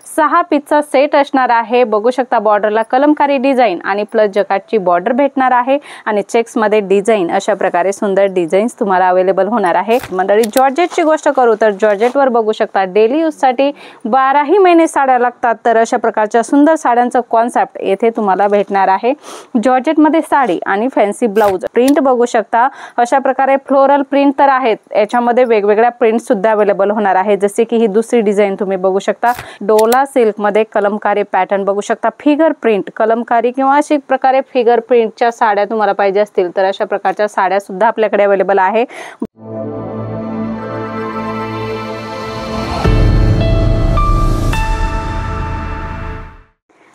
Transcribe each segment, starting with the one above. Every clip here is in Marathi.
6 पीसचा सेट असणार आहे। बघू शकता बॉर्डरला कलमकारी डिझाइन आणि प्लस जकाटची बॉर्डर भेटणार आहे आणि चेक्स मध्ये डिझाइन अशा प्रकारे सुंदर डिझाईन्स तुम्हाला अवेलेबल होणार आहे। मंडळी जॉर्जेटची गोष्ट करू तर जॉर्जेट वर बघू शकता डेली यूज साठी 12ही महिने साड्या लागतात, तर अशा प्रकारच्या सुंदर साड्यांचा कॉन्सेप्ट येथे तुम्हाला भेटणार आहे। जॉर्जेट मध्ये साडी आणि फॅन्सी ब्लाउज प्रिंट बघू शकता, अशा प्रकारे फ्लोरल प्रिंट तर आहेत, याच्यामध्ये वेगवेगळ्या प्रिंट सुद्धा अवेलेबल होणार आहे। जसे की ही दुसरी डिझाइन तुम्ही बघू शकता, डोला सिल्क मध्ये कलमकारी पॅटर्न बघू शकता, फिगर प्रिंट कलमकारी किंवा अशी प्रकारे फिगर प्रिंटच्या साड्या तुम्हाला पाहिजे असतील तर अशा प्रकारच्या साड्या सुद्धा आपल्याकडे अवेलेबल आहे।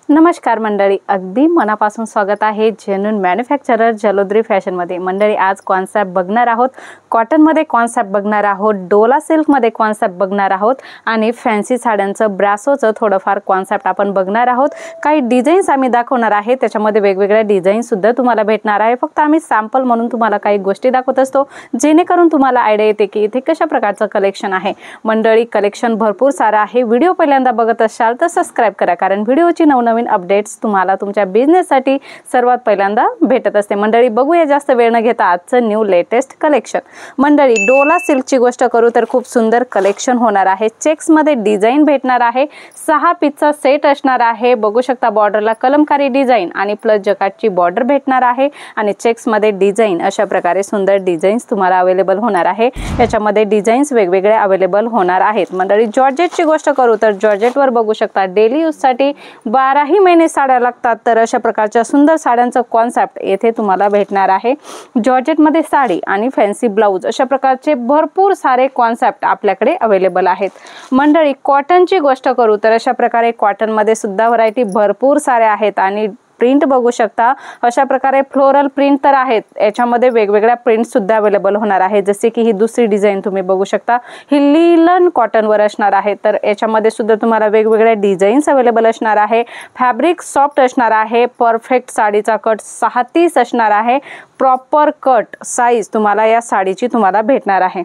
नमस्कार मंडळी, अगदी मनापासून स्वागत आहे जेन्युइन मॅन्युफॅक्चरर जलोद्री फॅशन मध्ये। मंडळी आज कॉन्सेप्ट बघणार आहोत, कॉटन मध्ये कॉन्सेप्ट बघणार आहोत, डोला सिल्क मध्ये कॉन्सेप्ट बघणार आहोत आणि फॅन्सी साड्यांचं ब्रासोचं थोडंफार कॉन्सेप्ट आपण बघणार आहोत। काही डिझाईन्स आम्ही दाखवणार आहे, त्याच्यामध्ये वेगवेगळ्या डिझाईन सुद्धा तुम्हाला भेटणार आहे। फक्त आम्ही सॅम्पल म्हणून तुम्हाला काही गोष्टी दाखवत असतो, जेणेकरून तुम्हाला आयडिया येते की इथे कशा प्रकारचं कलेक्शन आहे। मंडळी कलेक्शन भरपूर सारा आहे। व्हिडिओ पहिल्यांदा बघत असाल तर सबस्क्राइब करा, कारण व्हिडिओची नवनवीन अपडेट्स तुम्हाला तुमच्या बिझनेस साठी सर्वात पहिल्यांदा भेटत असते। मंडळी बघूया जास्त वेळ न घेता आजचं न्यू लेटेस्ट कलेक्शन। मंडळी डोला सिल्कची गोष्ट करू तर खूप सुंदर कलेक्शन होणार आहे। चेक्स मध्ये डिझाइन भेटणार आहे, 6 पीसचा सेट असणार आहे। बघू शकता बॉर्डरला कलमकारी डिझाइन आणि प्लस जकाटची बॉर्डर भेटणार आहे आणि चेक्स मध्ये डिझाइन अशा प्रकारे सुंदर डिझाईन्स तुम्हाला अवेलेबल होणार आहे। याच्यामध्ये डिझाईन्स वेगवेगळे अवेलेबल होणार आहेत। मंडळी जॉर्जेटची गोष्ट करू तर जॉर्जेट वर बघू शकता डेली यूज साठी 12ही महिने साड्या लागतात, तर अशा प्रकारच्या सुंदर साड्यांचा कॉन्सेप्ट येथे तुम्हाला भेटणार आहे। जॉर्जेट मध्ये साडी आणि फॅन्सी ब्लाउज अशा प्रकारचे भरपूर सारे कॉन्सेप्ट आपल्याकडे अवेलेबल आहेत। मंडळी कॉटनची गोष्ट करू तर अशा प्रकारे कॉटन मध्ये सुद्धा व्हरायटी भरपूर साऱ्या आहेत आणि प्रिंट बघू शकता, अशा प्रकारे फ्लोरल प्रिंट तर आहेत, याच्यामध्ये वेगवेगळ्या प्रिंट सुद्धा अवेलेबल होणार आहे। जसे की ही दुसरी डिझाइन तुम्ही बघू शकता, ही लिलन कॉटन वर असणार आहे, तर याच्यामध्ये सुद्धा तुम्हाला वेगवेगळ्या डिझाईन्स अवेलेबल असणार आहे। फॅब्रिक सॉफ्ट असणार आहे, परफेक्ट साडीचा कट 6:30 असणार आहे, प्रॉपर कट साईज तुम्हाला या साडीची तुम्हाला भेटणार आहे।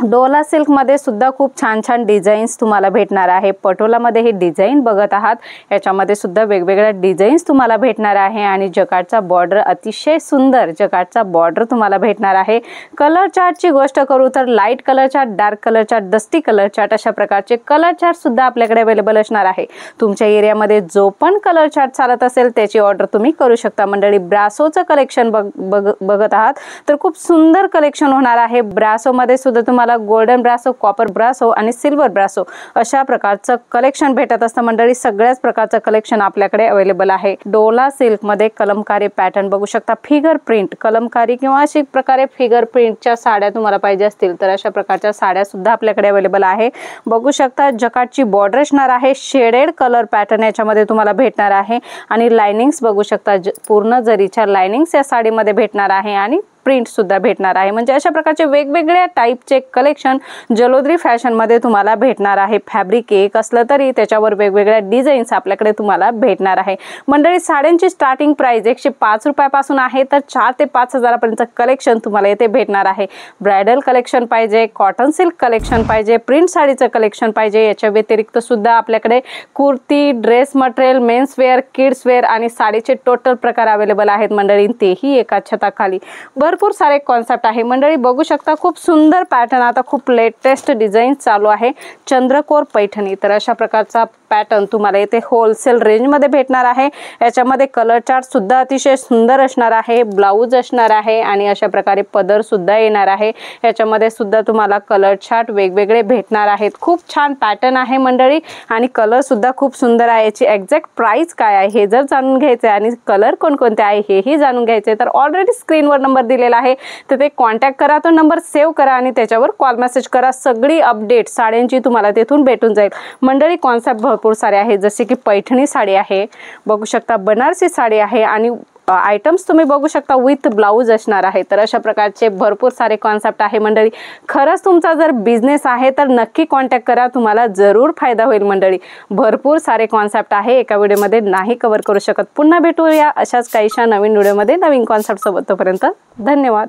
डोला सिल्क मध्ये सुद्धा खूप छान छान डिझाईन्स तुम्हाला भेटणार आहे। पटोला मध्ये ही डिझाइन बघत आहात, याच्यामध्ये सुद्धा वेगवेगळ्या डिझाईन्स तुम्हाला भेटणार आहे आणि जकाटचा बॉर्डर अतिशय सुंदर जकाटचा बॉर्डर तुम्हाला भेटणार आहे। कलर चार्टची गोष्ट करू तर light colour chart, dark colour chart, dusty colour chart अशा प्रकारचे कलर चार्ट सुद्धा आपल्याकडे अवेलेबल असणार आहे। तुमच्या एरियामध्ये जो पण कलर चार्ट चालत असेल त्याची ऑर्डर तुम्ही करू शकता। मंडळी ब्रासोचं कलेक्शन बघत आहात, तर खूप सुंदर कलेक्शन होणार आहे। ब्रासो मध्ये सुद्धा तुम्हाला गोल्डन ब्रासो, कॉपर ब्रासो आणि सिल्वर ब्रासो अशा प्रकारचं कलेक्शन भेटत असतं। मंडळी सगळ्याच प्रकारचं कलेक्शन आपल्याकडे अवेलेबल आहे। डोला सिल्क मध्ये कलमकारी पॅटर्न बघू शकता, फिगर प्रिंट कलमकारी किंवा अशी प्रकारे फिगर प्रिंटच्या साड्या तुम्हाला पाहिजे असतील तर अशा प्रकारच्या साड्या सुद्धा आपल्याकडे अवेलेबल आहे। बघू शकता जकाटची बॉर्डर असणार आहे, शेडेड कलर पॅटर्न याच्यामध्ये तुम्हाला भेटणार आहे आणि लाइनिंग्स बघू शकता, पूर्ण जरीच्या लाइनिंग्स या साडीमध्ये भेटणार आहे आणि प्रिंट सुद्धा भेटणार आहे। म्हणजे अशा प्रकारचे वेगवेगळ्या टाइपचे कलेक्शन जलोद्री फॅशन मध्ये तुम्हाला भेटणार आहे। फॅब्रिक एक असलं तरी त्याच्यावर वेगवेगळ्या डिझाईन्स आपल्याकडे तुम्हाला भेटणार आहे। मंडळी साड्यांची स्टार्टिंग प्राइस 105 रुपयापासून आहे, तर 4 ते 5 हजारापर्यंत कलेक्शन तुम्हाला येथे भेटणार आहे। ब्रायडल कलेक्शन पाहिजे, कॉटन सिल्क कलेक्शन पाहिजे, प्रिंट साडीचं कलेक्शन पाहिजे, याच्या व्यतिरिक्त सुद्धा आपल्याकडे kurti, dress material, men's wear, kids wear आणि साडीचे टोटल प्रकार अवेलेबल आहेत। मंडळी तेही एका छताखाली भरपूर सारे कॉन्सेप्ट आहे। मंडळी बघू शकता खूप सुंदर पॅटर्न, आता खूप लेटेस्ट डिझाईन चालू आहे, चंद्रकोर पैठणी। तर अशा प्रकारचा पॅटर्न तुम्हाला येथे होलसेल रेंज मध्ये भेटणार आहे। याच्यामध्ये कलर चार्ट सुद्धा अतिशय सुंदर असणार आहे, ब्लाउज असणार आहे आणि अशा प्रकारे पदर सुद्धा येणार आहे। याच्यामध्ये सुद्धा तुम्हाला कलर चार्ट वेगवेगळे भेटणार आहेत। खूप छान पॅटर्न आहे मंडळी आणि कलर सुद्धा खूप सुंदर आहे। याची एक्झॅक्ट प्राइस काय आहे हे जर जाणून घ्यायचे आणि कलर कोणकोणते आहे हेही जाणून घ्यायचे तर ऑलरेडी स्क्रीनवर नंबर दिलेला आहे, तर ते कॉन्टॅक्ट करा, तो नंबर सेव्ह करा आणि त्याच्यावर कॉल मेसेज करा। सगळी अपडेट साड्यांची तुम्हाला तेथून भेटून जाईल। मंडळी कॉन्सेप्ट भरपूर सारे आहेत, जसे की पैठणी साडी आहे, बघू शकता बनारसी साडी आहे आणि आयटम्स तुम्ही बघू शकता विथ ब्लाउज असणार आहे। तर अशा प्रकारचे भरपूर सारे कॉन्सेप्ट आहे मंडळी। खरंच तुमचा जर बिझनेस आहे तर नक्की कॉन्टॅक्ट करा, तुम्हाला जरूर फायदा होईल। मंडळी भरपूर सारे कॉन्सेप्ट आहे, एका व्हिडिओमध्ये नाही कव्हर करू शकत। पुन्हा भेटूया अशाच काहीशा नवीन व्हिडिओमध्ये नवीन कॉन्सेप्ट सोबत। तोपर्यंत धन्यवाद।